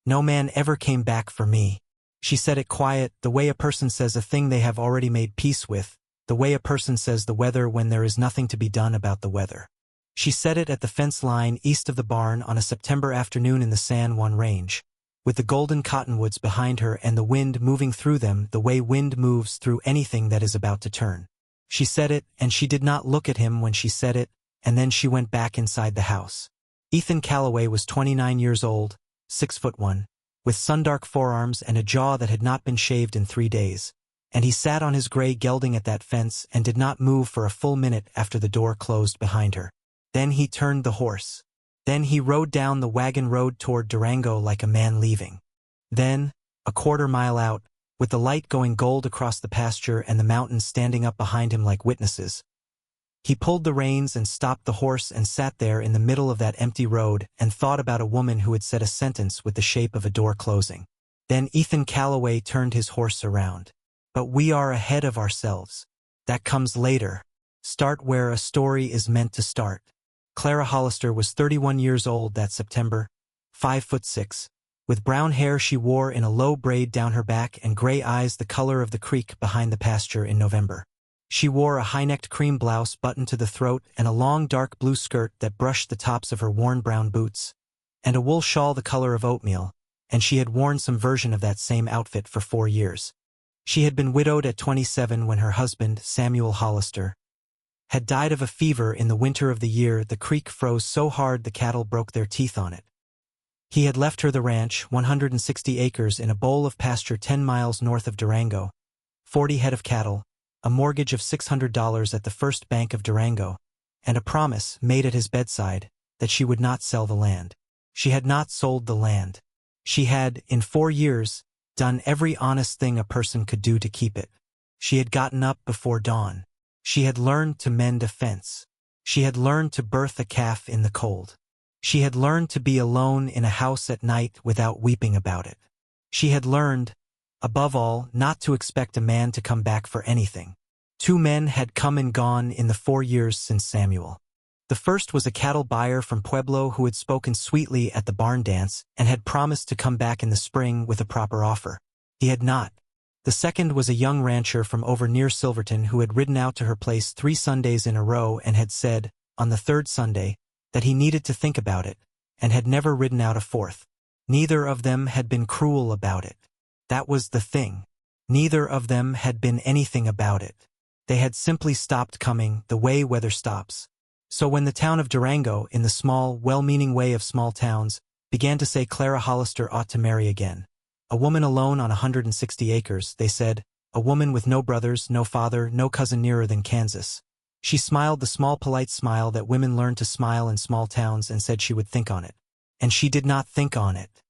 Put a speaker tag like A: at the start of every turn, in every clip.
A: No man ever came back for me. She said it quiet, the way a person says a thing they have already made peace with, the way a person says the weather when there is nothing to be done about the weather. She said it at the fence line east of the barn on a September afternoon in the San Juan Range, with the golden cottonwoods behind her and the wind moving through them the way wind moves through anything that is about to turn. She said it, and she did not look at him when she said it, and then she went back inside the house. Ethan Calloway was 29 years old, 6'1", with sundark forearms and a jaw that had not been shaved in 3 days, and he sat on his gray gelding at that fence and did not move for a full minute after the door closed behind her. Then he turned the horse. Then he rode down the wagon road toward Durango like a man leaving. Then, a quarter-mile out, with the light going gold across the pasture and the mountains standing up behind him like witnesses, he pulled the reins and stopped the horse and sat there in the middle of that empty road and thought about a woman who had said a sentence with the shape of a door closing. Then Ethan Calloway turned his horse around. But we are ahead of ourselves. That comes later. Start where a story is meant to start. Clara Hollister was 31 years old that September, 5'6", with brown hair she wore in a low braid down her back and gray eyes the color of the creek behind the pasture in November. She wore a high-necked cream blouse buttoned to the throat and a long dark blue skirt that brushed the tops of her worn brown boots, and a wool shawl the color of oatmeal, and she had worn some version of that same outfit for 4 years. She had been widowed at 27 when her husband, Samuel Hollister, had died of a fever in the winter of the year the creek froze so hard the cattle broke their teeth on it. He had left her the ranch, 160 acres in a bowl of pasture 10 miles north of Durango, 40 head of cattle, a mortgage of $600 at the First Bank of Durango, and a promise made at his bedside that she would not sell the land. She had not sold the land. She had, in 4 years, done every honest thing a person could do to keep it. She had gotten up before dawn. She had learned to mend a fence. She had learned to birth a calf in the cold. She had learned to be alone in a house at night without weeping about it. She had learned, above all, not to expect a man to come back for anything. 2 men had come and gone in the 4 years since Samuel. The first was a cattle buyer from Pueblo who had spoken sweetly at the barn dance and had promised to come back in the spring with a proper offer. He had not. The second was a young rancher from over near Silverton who had ridden out to her place 3 Sundays in a row and had said, on the 3rd Sunday, that he needed to think about it, and had never ridden out a 4th. Neither of them had been cruel about it. That was the thing. Neither of them had been anything about it. They had simply stopped coming the way weather stops. So when the town of Durango, in the small, well-meaning way of small towns, began to say Clara Hollister ought to marry again, a woman alone on 160 acres, they said, a woman with no brothers, no father, no cousin nearer than Kansas. She smiled the small polite smile that women learn to smile in small towns and said she would think on it. And she did not think on it.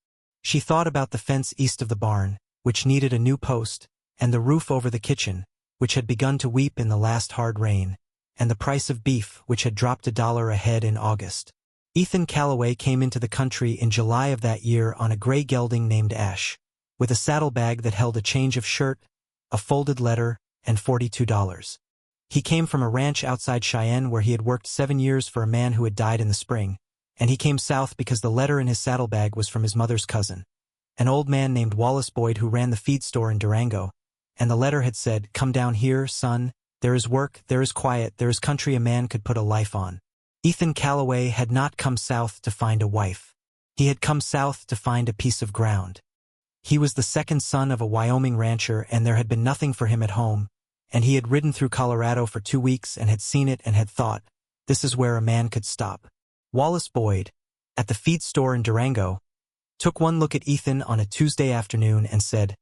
A: She thought about the fence east of the barn, which needed a new post, and the roof over the kitchen, which had begun to weep in the last hard rain, and the price of beef, which had dropped $1 a head in August. Ethan Calloway came into the country in July of that year on a gray gelding named Ash, with a saddlebag that held a change of shirt, a folded letter, and $42. He came from a ranch outside Cheyenne where he had worked 7 years for a man who had died in the spring, and he came south because the letter in his saddlebag was from his mother's cousin, an old man named Wallace Boyd who ran the feed store in Durango, and the letter had said, "Come down here, son. There is work, there is quiet, there is country a man could put a life on." Ethan Calloway had not come south to find a wife. He had come south to find a piece of ground. He was the second son of a Wyoming rancher, and there had been nothing for him at home, and he had ridden through Colorado for 2 weeks and had seen it and had thought, this is where a man could stop. Wallace Boyd, at the feed store in Durango, took one look at Ethan on a Tuesday afternoon and said,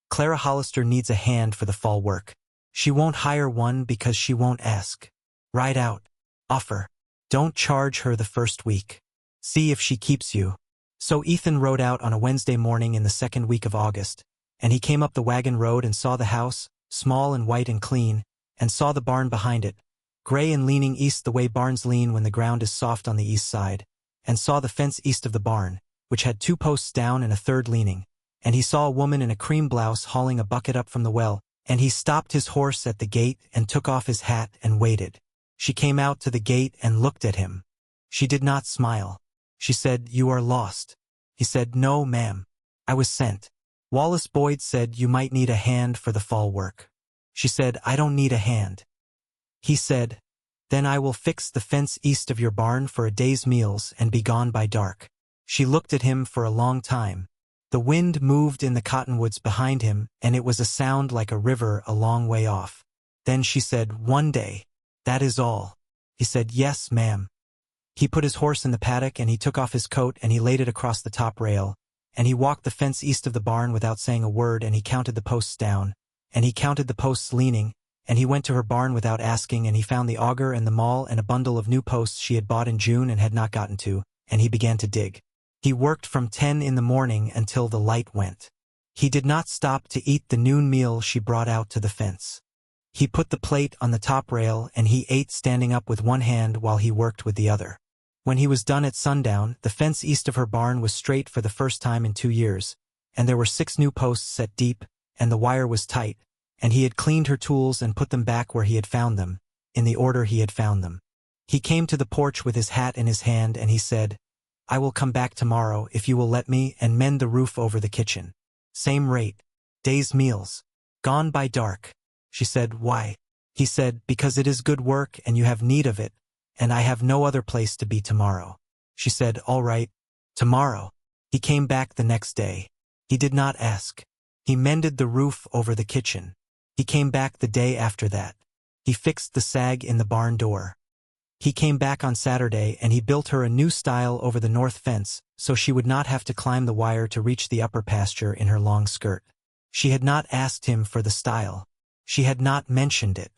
A: "Clara Hollister needs a hand for the fall work. She won't hire one because she won't ask. Ride out. Offer. Don't charge her the first week. See if she keeps you." So Ethan rode out on a Wednesday morning in the 2nd week of August, and he came up the wagon road and saw the house, small and white and clean, and saw the barn behind it, gray and leaning east the way barns lean when the ground is soft on the east side, and saw the fence east of the barn, which had 2 posts down and a 3rd leaning, and he saw a woman in a cream blouse hauling a bucket up from the well, and he stopped his horse at the gate and took off his hat and waited. She came out to the gate and looked at him. She did not smile. She said, "You are lost." He said, "No, ma'am." I was sent. Wallace Boyd said you might need a hand for the fall work. She said, I don't need a hand. He said, then I will fix the fence east of your barn for a day's meals and be gone by dark. She looked at him for a long time. The wind moved in the cottonwoods behind him, and it was a sound like a river a long way off. Then she said, one day. That is all. He said, yes, ma'am. He put his horse in the paddock and he took off his coat and he laid it across the top rail, and he walked the fence east of the barn without saying a word, and he counted the posts down, and he counted the posts leaning, and he went to her barn without asking, and he found the auger and the maul and a bundle of new posts she had bought in June and had not gotten to, and he began to dig. He worked from 10 in the morning until the light went. He did not stop to eat the noon meal she brought out to the fence. He put the plate on the top rail and he ate standing up with one hand while he worked with the other. When he was done at sundown, the fence east of her barn was straight for the first time in 2 years, and there were 6 new posts set deep, and the wire was tight, and he had cleaned her tools and put them back where he had found them, in the order he had found them. He came to the porch with his hat in his hand and he said, I will come back tomorrow if you will let me and mend the roof over the kitchen. Same rate. Day's meals. Gone by dark. She said, why? He said, because it is good work and you have need of it, and I have no other place to be tomorrow. She said, all right, tomorrow. He came back the next day. He did not ask. He mended the roof over the kitchen. He came back the day after that. He fixed the sag in the barn door. He came back on Saturday and he built her a new stile over the north fence so she would not have to climb the wire to reach the upper pasture in her long skirt. She had not asked him for the stile. She had not mentioned it.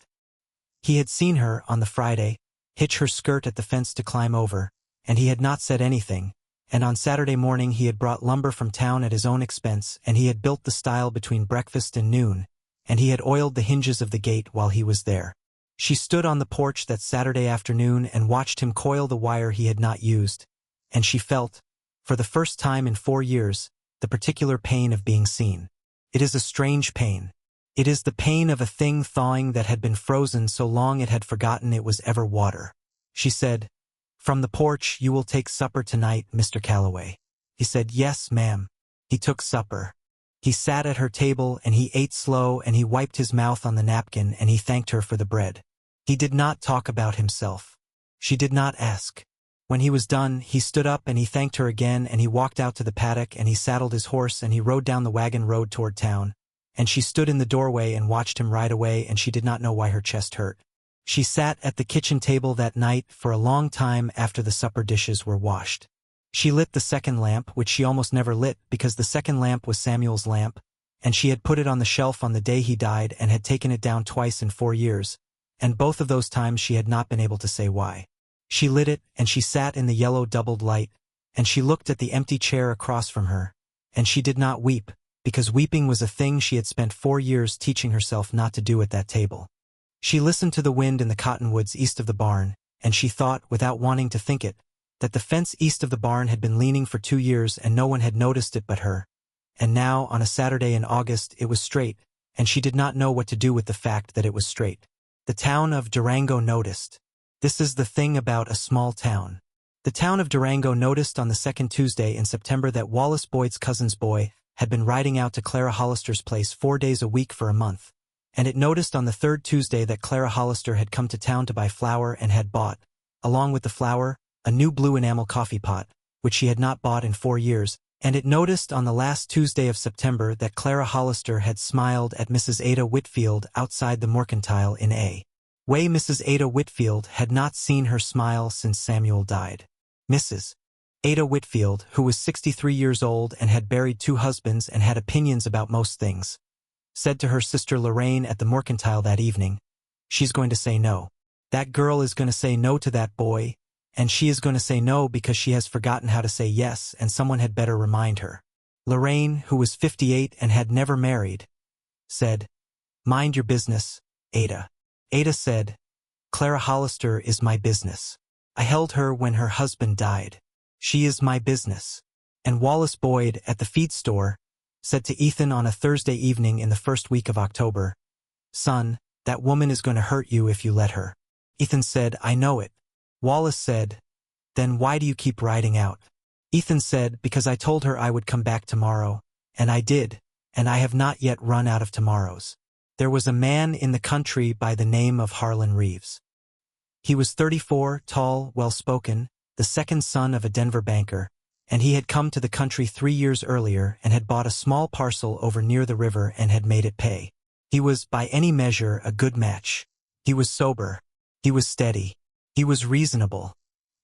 A: He had seen her, on the Friday, hitch her skirt at the fence to climb over, and he had not said anything, and on Saturday morning he had brought lumber from town at his own expense, and he had built the stile between breakfast and noon, and he had oiled the hinges of the gate while he was there. She stood on the porch that Saturday afternoon and watched him coil the wire he had not used, and she felt, for the first time in 4 years, the particular pain of being seen. It is a strange pain. It is the pain of a thing thawing that had been frozen so long it had forgotten it was ever water. She said, from the porch, you will take supper tonight, Mr. Calloway. He said, yes, ma'am. He took supper. He sat at her table and he ate slow and he wiped his mouth on the napkin and he thanked her for the bread. He did not talk about himself. She did not ask. When he was done, he stood up and he thanked her again and he walked out to the paddock and he saddled his horse and he rode down the wagon road toward town. And she stood in the doorway and watched him ride away, and she did not know why her chest hurt. She sat at the kitchen table that night for a long time after the supper dishes were washed. She lit the second lamp, which she almost never lit because the second lamp was Samuel's lamp, and she had put it on the shelf on the day he died and had taken it down twice in 4 years, and both of those times she had not been able to say why. She lit it, and she sat in the yellow doubled light, and she looked at the empty chair across from her, and she did not weep, because weeping was a thing she had spent 4 years teaching herself not to do at that table. She listened to the wind in the cottonwoods east of the barn, and she thought, without wanting to think it, that the fence east of the barn had been leaning for 2 years and no one had noticed it but her. And now, on a Saturday in August, it was straight, and she did not know what to do with the fact that it was straight. The town of Durango noticed. This is the thing about a small town. The town of Durango noticed on the second Tuesday in September that Wallace Boyd's cousin's boy had been riding out to Clara Hollister's place 4 days a week for a month, and it noticed on the third Tuesday that Clara Hollister had come to town to buy flour and had bought, along with the flour, a new blue enamel coffee pot, which she had not bought in 4 years, and it noticed on the last Tuesday of September that Clara Hollister had smiled at Mrs. Ada Whitfield outside the Mercantile in A. Way. Mrs. Ada Whitfield had not seen her smile since Samuel died. Mrs. Ada Whitfield, who was 63 years old and had buried 2 husbands and had opinions about most things, said to her sister Lorraine at the Mercantile that evening, she's going to say no. That girl is going to say no to that boy, and she is going to say no because she has forgotten how to say yes, and someone had better remind her. Lorraine, who was 58 and had never married, said, mind your business, Ada. Ada said, Clara Hollister is my business. I held her when her husband died. She is my business. And Wallace Boyd, at the feed store, said to Ethan on a Thursday evening in the first week of October, son, that woman is going to hurt you if you let her. Ethan said, I know it. Wallace said, then why do you keep riding out? Ethan said, because I told her I would come back tomorrow, And I did, and I have not yet run out of tomorrows. There was a man in the country by the name of Harlon Reeves. He was 34, tall, well-spoken, the second son of a Denver banker, and he had come to the country 3 years earlier and had bought a small parcel over near the river and had made it pay. He was, by any measure, a good match. He was sober. He was steady. He was reasonable.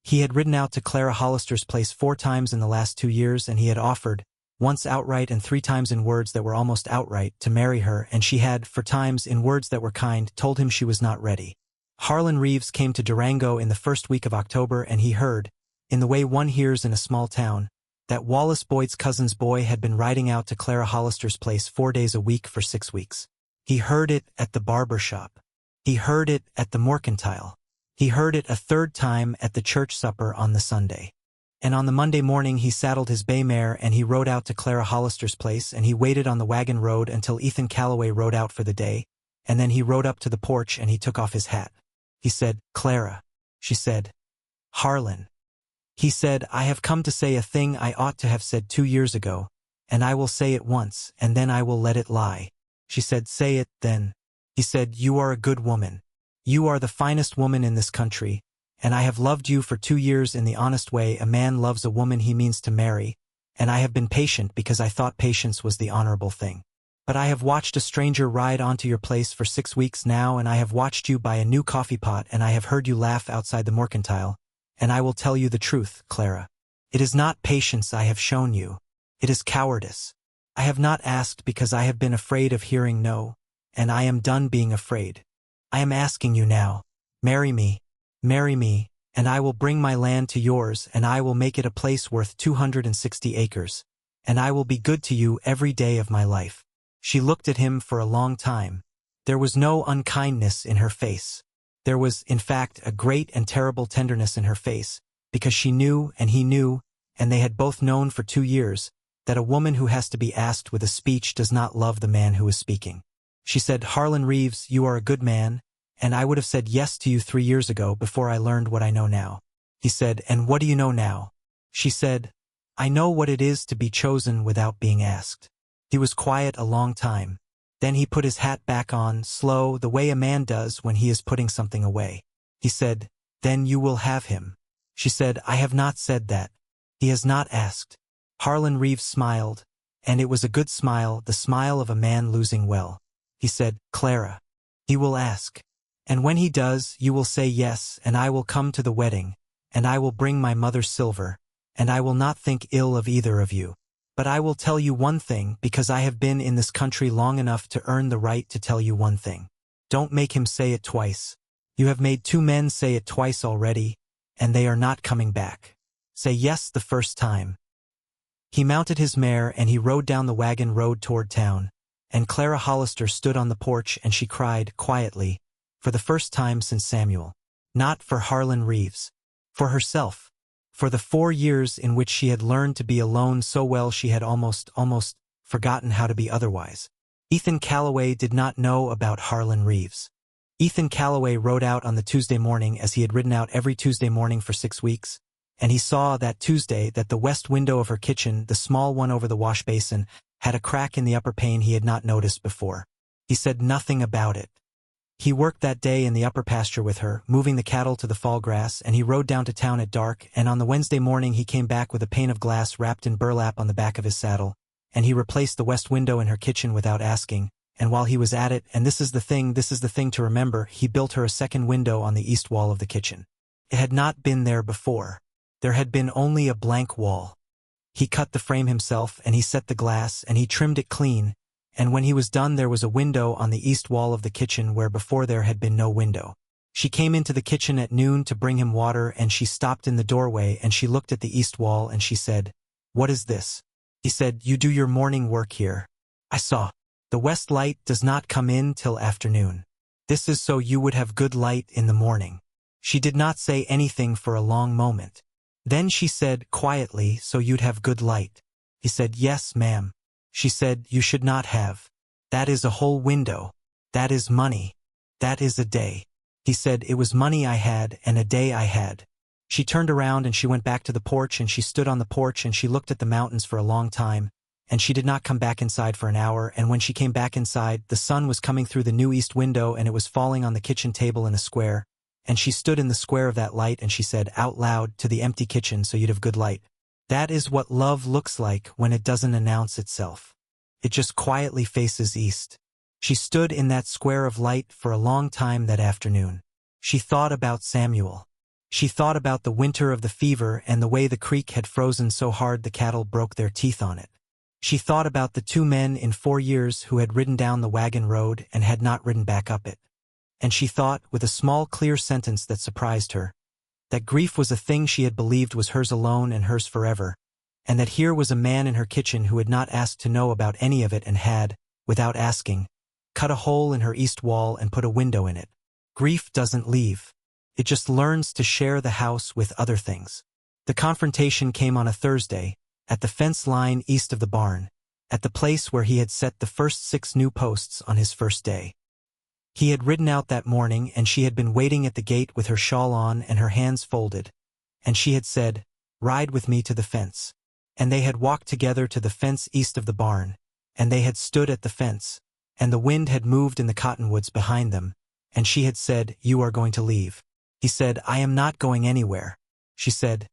A: He had ridden out to Clara Hollister's place 4 times in the last 2 years, and he had offered, once outright and 3 times in words that were almost outright, to marry her, and she had, 4 times in words that were kind, told him she was not ready. Harlon Reeves came to Durango in the first week of October, and he heard, in the way one hears in a small town, that Wallace Boyd's cousin's boy had been riding out to Clara Hollister's place 4 days a week for 6 weeks. He heard it at the barber shop. He heard it at the mercantile. He heard it a 3rd time at the church supper on the Sunday. And on the Monday morning he saddled his bay mare and he rode out to Clara Hollister's place, and he waited on the wagon road until Ethan Calloway rode out for the day, and then he rode up to the porch and he took off his hat. He said, "Clara." She said, "Harlon." He said, "I have come to say a thing I ought to have said 2 years ago, and I will say it once, and then I will let it lie." She said, "Say it, then." He said, "You are a good woman. You are the finest woman in this country, and I have loved you for 2 years in the honest way a man loves a woman he means to marry, and I have been patient because I thought patience was the honorable thing. But I have watched a stranger ride onto your place for 6 weeks now, and I have watched you buy a new coffee pot, and I have heard you laugh outside the mercantile, and I will tell you the truth, Clara. It is not patience I have shown you. It is cowardice. I have not asked because I have been afraid of hearing no, and I am done being afraid. I am asking you now. Marry me, and I will bring my land to yours, and I will make it a place worth 260 acres, and I will be good to you every day of my life." She looked at him for a long time. There was no unkindness in her face. There was, in fact, a great and terrible tenderness in her face, because she knew and he knew, and they had both known for 2 years, that a woman who has to be asked with a speech does not love the man who is speaking. She said, "Harlon Reeves, you are a good man, and I would have said yes to you 3 years ago before I learned what I know now." He said, "And what do you know now?" She said, "I know what it is to be chosen without being asked." He was quiet a long time. Then he put his hat back on, slow, the way a man does when he is putting something away. He said, "Then you will have him." She said, "I have not said that. He has not asked." Harlon Reeves smiled, and it was a good smile, the smile of a man losing well. He said, "Clara, he will ask. And when he does, you will say yes, and I will come to the wedding, and I will bring my mother's silver, and I will not think ill of either of you. But I will tell you one thing, because I have been in this country long enough to earn the right to tell you one thing. Don't make him say it twice. You have made 2 men say it twice already, and they are not coming back. Say yes the first time." He mounted his mare and he rode down the wagon road toward town, and Clara Hollister stood on the porch and she cried, quietly, for the first time since Samuel. Not for Harlon Reeves. For herself. For the 4 years in which she had learned to be alone so well she had almost forgotten how to be otherwise. Ethan Calloway did not know about Harlon Reeves. Ethan Calloway rode out on the Tuesday morning as he had ridden out every Tuesday morning for 6 weeks, and he saw that Tuesday that the west window of her kitchen, the small one over the wash basin, had a crack in the upper pane he had not noticed before. He said nothing about it. He worked that day in the upper pasture with her, moving the cattle to the fall grass, and he rode down to town at dark, and on the Wednesday morning he came back with a pane of glass wrapped in burlap on the back of his saddle, and he replaced the west window in her kitchen without asking, and while he was at it, and this is the thing to remember, he built her a second window on the east wall of the kitchen. It had not been there before. There had been only a blank wall. He cut the frame himself, and he set the glass, and he trimmed it clean, and when he was done there was a window on the east wall of the kitchen where before there had been no window. She came into the kitchen at noon to bring him water, and she stopped in the doorway and she looked at the east wall and she said, "What is this?" He said, "You do your morning work here. I saw. The west light does not come in till afternoon. This is so you would have good light in the morning." She did not say anything for a long moment. Then she said, quietly, "So you'd have good light." He said, "Yes, ma'am." She said, "You should not have. That is a whole window. That is money. That is a day." He said, "It was money I had and a day I had." She turned around and she went back to the porch and she stood on the porch and she looked at the mountains for a long time, and she did not come back inside for an hour, and when she came back inside, the sun was coming through the new east window and it was falling on the kitchen table in a square, and she stood in the square of that light and she said out loud to the empty kitchen so you'd have good light. That is what love looks like when it doesn't announce itself. It just quietly faces east. She stood in that square of light for a long time that afternoon. She thought about Samuel. She thought about the winter of the fever and the way the creek had frozen so hard the cattle broke their teeth on it. She thought about the 2 men in 4 years who had ridden down the wagon road and had not ridden back up it. And she thought, with a small clear sentence that surprised her, that grief was a thing she had believed was hers alone and hers forever, and that here was a man in her kitchen who had not asked to know about any of it and had, without asking, cut a hole in her east wall and put a window in it. Grief doesn't leave. It just learns to share the house with other things. The confrontation came on a Thursday, at the fence line east of the barn, at the place where he had set the first 6 new posts on his first day. He had ridden out that morning and she had been waiting at the gate with her shawl on and her hands folded, and she had said, "Ride with me to the fence." And they had walked together to the fence east of the barn, and they had stood at the fence, and the wind had moved in the cottonwoods behind them, and she had said, "You are going to leave." He said, "I am not going anywhere." She said,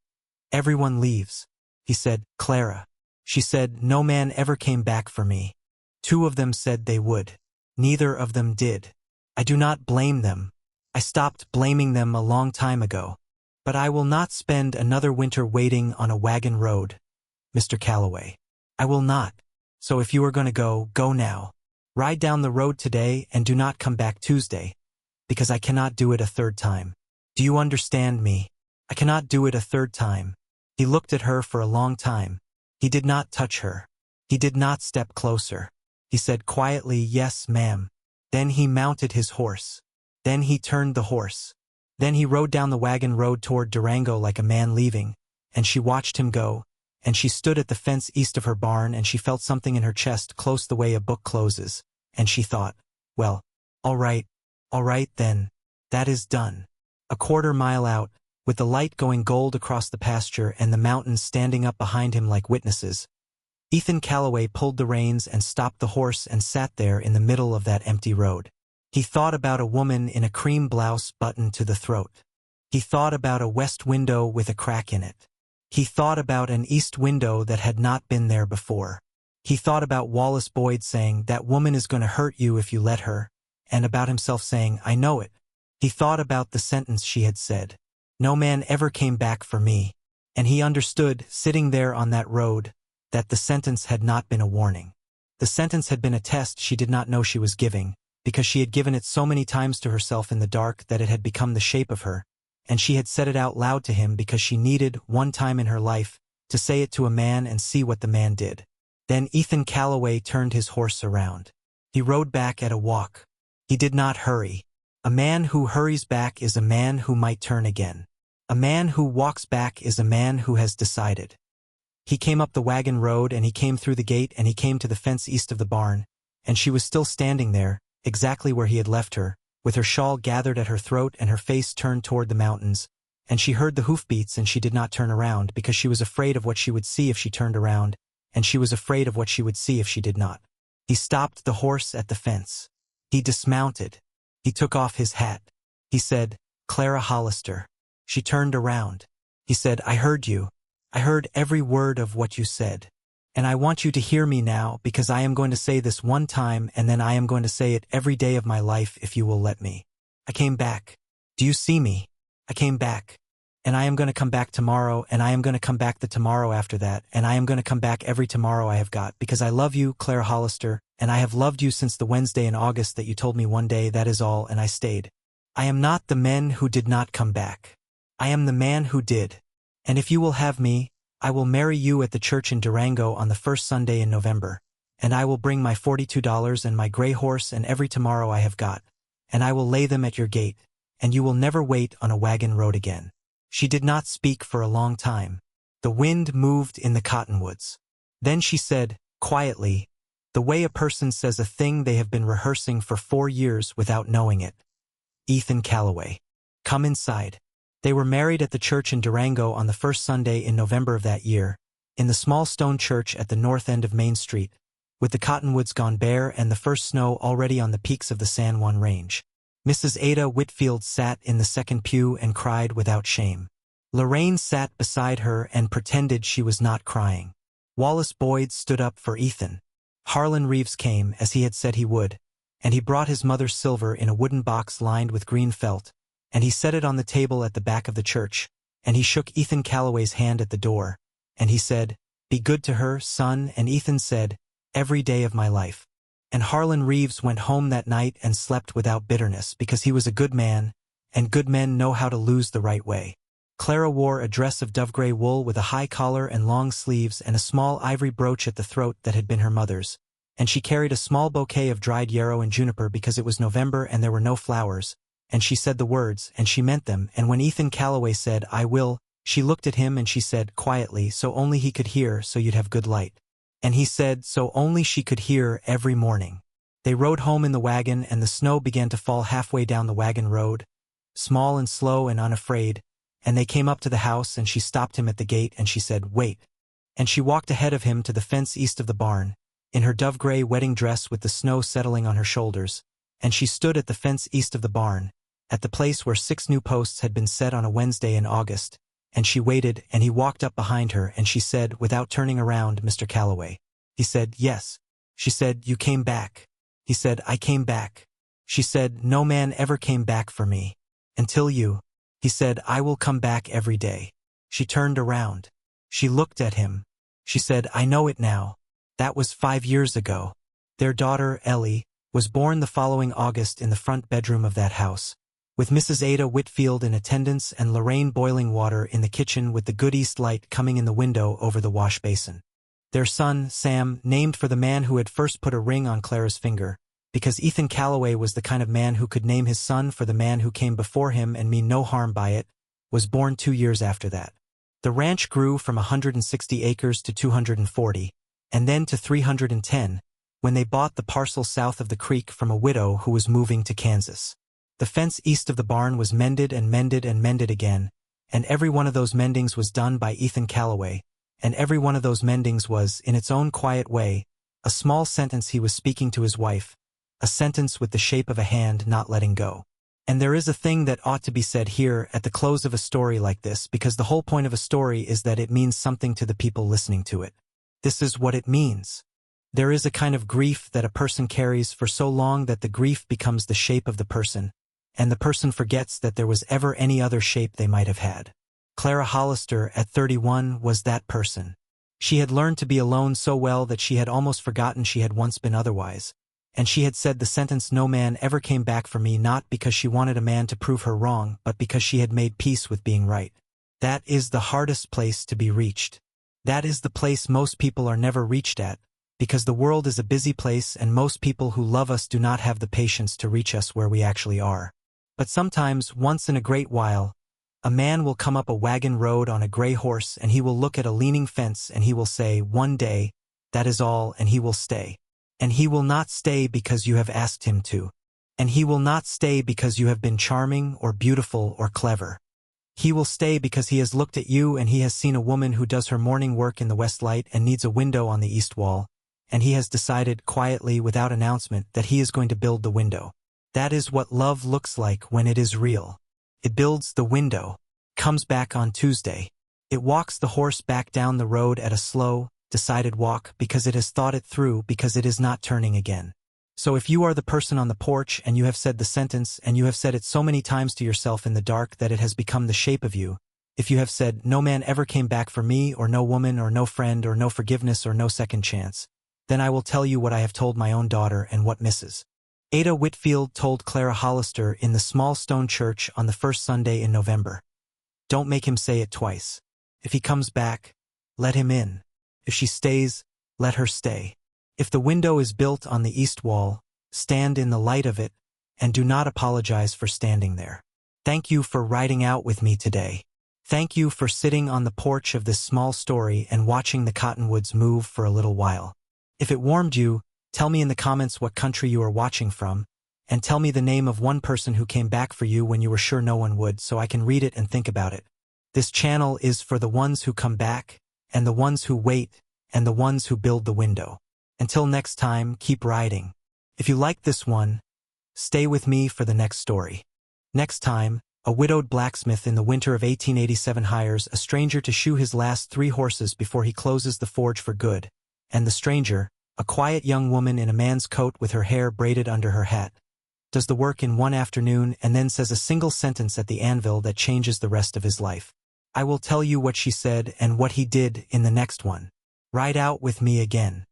A: "Everyone leaves." He said, "Clara." She said, "No man ever came back for me." 2 of them said they would. Neither of them did. I do not blame them. I stopped blaming them a long time ago. But I will not spend another winter waiting on a wagon road, Mr. Calloway. I will not. So if you are going to go, go now. Ride down the road today and do not come back Tuesday, because I cannot do it a 3rd time. Do you understand me? I cannot do it a 3rd time. He looked at her for a long time. He did not touch her. He did not step closer. He said quietly, "Yes, ma'am." Then he mounted his horse. Then he turned the horse. Then he rode down the wagon road toward Durango like a man leaving, and she watched him go, and she stood at the fence east of her barn and she felt something in her chest close the way a book closes, and she thought, well, all right then, that is done. A 1/4 mile out, with the light going gold across the pasture and the mountains standing up behind him like witnesses, Ethan Calloway pulled the reins and stopped the horse and sat there in the middle of that empty road. He thought about a woman in a cream blouse buttoned to the throat. He thought about a west window with a crack in it. He thought about an east window that had not been there before. He thought about Wallace Boyd saying, "That woman is going to hurt you if you let her," and about himself saying, "I know it." He thought about the sentence she had said, "No man ever came back for me," and he understood, sitting there on that road, that the sentence had not been a warning. The sentence had been a test she did not know she was giving, because she had given it so many times to herself in the dark that it had become the shape of her, and she had said it out loud to him because she needed, one time in her life, to say it to a man and see what the man did. Then Ethan Calloway turned his horse around. He rode back at a walk. He did not hurry. A man who hurries back is a man who might turn again. A man who walks back is a man who has decided. He came up the wagon road and he came through the gate and he came to the fence east of the barn, and she was still standing there, exactly where he had left her, with her shawl gathered at her throat and her face turned toward the mountains, and she heard the hoofbeats and she did not turn around because she was afraid of what she would see if she turned around, and she was afraid of what she would see if she did not. He stopped the horse at the fence. He dismounted. He took off his hat. He said, "Clara Hollister." She turned around. He said, "I heard you. I heard every word of what you said. And I want you to hear me now because I am going to say this one time and then I am going to say it every day of my life if you will let me. I came back. Do you see me? I came back. And I am going to come back tomorrow, and I am going to come back the tomorrow after that, and I am going to come back every tomorrow I have got, because I love you, Clara Hollister, and I have loved you since the Wednesday in August that you told me one day, that is all, and I stayed. I am not the man who did not come back. I am the man who did. And if you will have me, I will marry you at the church in Durango on the first Sunday in November, and I will bring my $42 and my gray horse and every tomorrow I have got, and I will lay them at your gate, and you will never wait on a wagon road again. She did not speak for a long time. The wind moved in the cottonwoods. Then she said, quietly, the way a person says a thing they have been rehearsing for 4 years without knowing it. Ethan Calloway. Come inside. They were married at the church in Durango on the first Sunday in November of that year, in the small stone church at the north end of Main Street, with the cottonwoods gone bare and the first snow already on the peaks of the San Juan Range. Mrs. Ada Whitfield sat in the second pew and cried without shame. Lorraine sat beside her and pretended she was not crying. Wallace Boyd stood up for Ethan. Harlon Reeves came, as he had said he would, and he brought his mother's silver in a wooden box lined with green felt, and he set it on the table at the back of the church, and he shook Ethan Calloway's hand at the door, and he said, "Be good to her, son," and Ethan said, "Every day of my life." And Harlon Reeves went home that night and slept without bitterness because he was a good man, and good men know how to lose the right way. Clara wore a dress of dove-gray wool with a high collar and long sleeves and a small ivory brooch at the throat that had been her mother's, and she carried a small bouquet of dried yarrow and juniper because it was November and there were no flowers, and she said the words, and she meant them, and when Ethan Calloway said, "I will," she looked at him and she said, quietly, so only he could hear, so you'd have good light. And he said, so only she could hear every morning. They rode home in the wagon and the snow began to fall halfway down the wagon road, small and slow and unafraid, and they came up to the house and she stopped him at the gate and she said, "Wait." And she walked ahead of him to the fence east of the barn, in her dove-gray wedding dress with the snow settling on her shoulders, and she stood at the fence east of the barn, at the place where 6 new posts had been set on a Wednesday in August, and she waited and he walked up behind her and she said, without turning around, "Mr. Calloway." He said, "Yes." She said, "You came back." He said, "I came back." She said, "No man ever came back for me. Until you." He said, "I will come back every day." She turned around. She looked at him. She said, "I know it now. That was 5 years ago." Their daughter, Ellie, was born the following August in the front bedroom of that house, with Mrs. Ada Whitfield in attendance and Lorraine boiling water in the kitchen with the good east light coming in the window over the wash basin. Their son, Sam, named for the man who had first put a ring on Clara's finger, because Ethan Calloway was the kind of man who could name his son for the man who came before him and mean no harm by it, was born 2 years after that. The ranch grew from 160 acres to 240, and then to 310, when they bought the parcel south of the creek from a widow who was moving to Kansas. The fence east of the barn was mended and mended and mended again, and every one of those mendings was done by Ethan Calloway, and every one of those mendings was, in its own quiet way, a small sentence he was speaking to his wife, a sentence with the shape of a hand not letting go. And there is a thing that ought to be said here at the close of a story like this, because the whole point of a story is that it means something to the people listening to it. This is what it means. There is a kind of grief that a person carries for so long that the grief becomes the shape of the person, and the person forgets that there was ever any other shape they might have had. Clara Hollister, at 31, was that person. She had learned to be alone so well that she had almost forgotten she had once been otherwise, and she had said the sentence, "No man ever came back for me," not because she wanted a man to prove her wrong, but because she had made peace with being right. That is the hardest place to be reached. That is the place most people are never reached at, because the world is a busy place and most people who love us do not have the patience to reach us where we actually are. But sometimes, once in a great while, a man will come up a wagon road on a gray horse and he will look at a leaning fence and he will say, "One day, that is all," and he will stay. And he will not stay because you have asked him to. And he will not stay because you have been charming or beautiful or clever. He will stay because he has looked at you and he has seen a woman who does her morning work in the west light and needs a window on the east wall, and he has decided quietly without announcement that he is going to build the window. That is what love looks like when it is real. It builds the window, comes back on Tuesday. It walks the horse back down the road at a slow, decided walk because it has thought it through, because it is not turning again. So if you are the person on the porch and you have said the sentence and you have said it so many times to yourself in the dark that it has become the shape of you, if you have said, "No man ever came back for me," or "No woman," or "No friend," or "No forgiveness," or "No second chance," then I will tell you what I have told my own daughter and what Mrs. Ada Whitfield told Clara Hollister in the small stone church on the first Sunday in November. Don't make him say it twice. If he comes back, let him in. If she stays, let her stay. If the window is built on the east wall, stand in the light of it, and do not apologize for standing there. Thank you for riding out with me today. Thank you for sitting on the porch of this small story and watching the cottonwoods move for a little while. If it warmed you, tell me in the comments what country you are watching from, and tell me the name of one person who came back for you when you were sure no one would, so I can read it and think about it. This channel is for the ones who come back, and the ones who wait, and the ones who build the window. Until next time, keep riding. If you like this one, stay with me for the next story. Next time, a widowed blacksmith in the winter of 1887 hires a stranger to shoe his last 3 horses before he closes the forge for good, and the stranger, a quiet young woman in a man's coat with her hair braided under her hat, does the work in one afternoon and then says a single sentence at the anvil that changes the rest of his life. I will tell you what she said and what he did in the next one. Ride out with me again.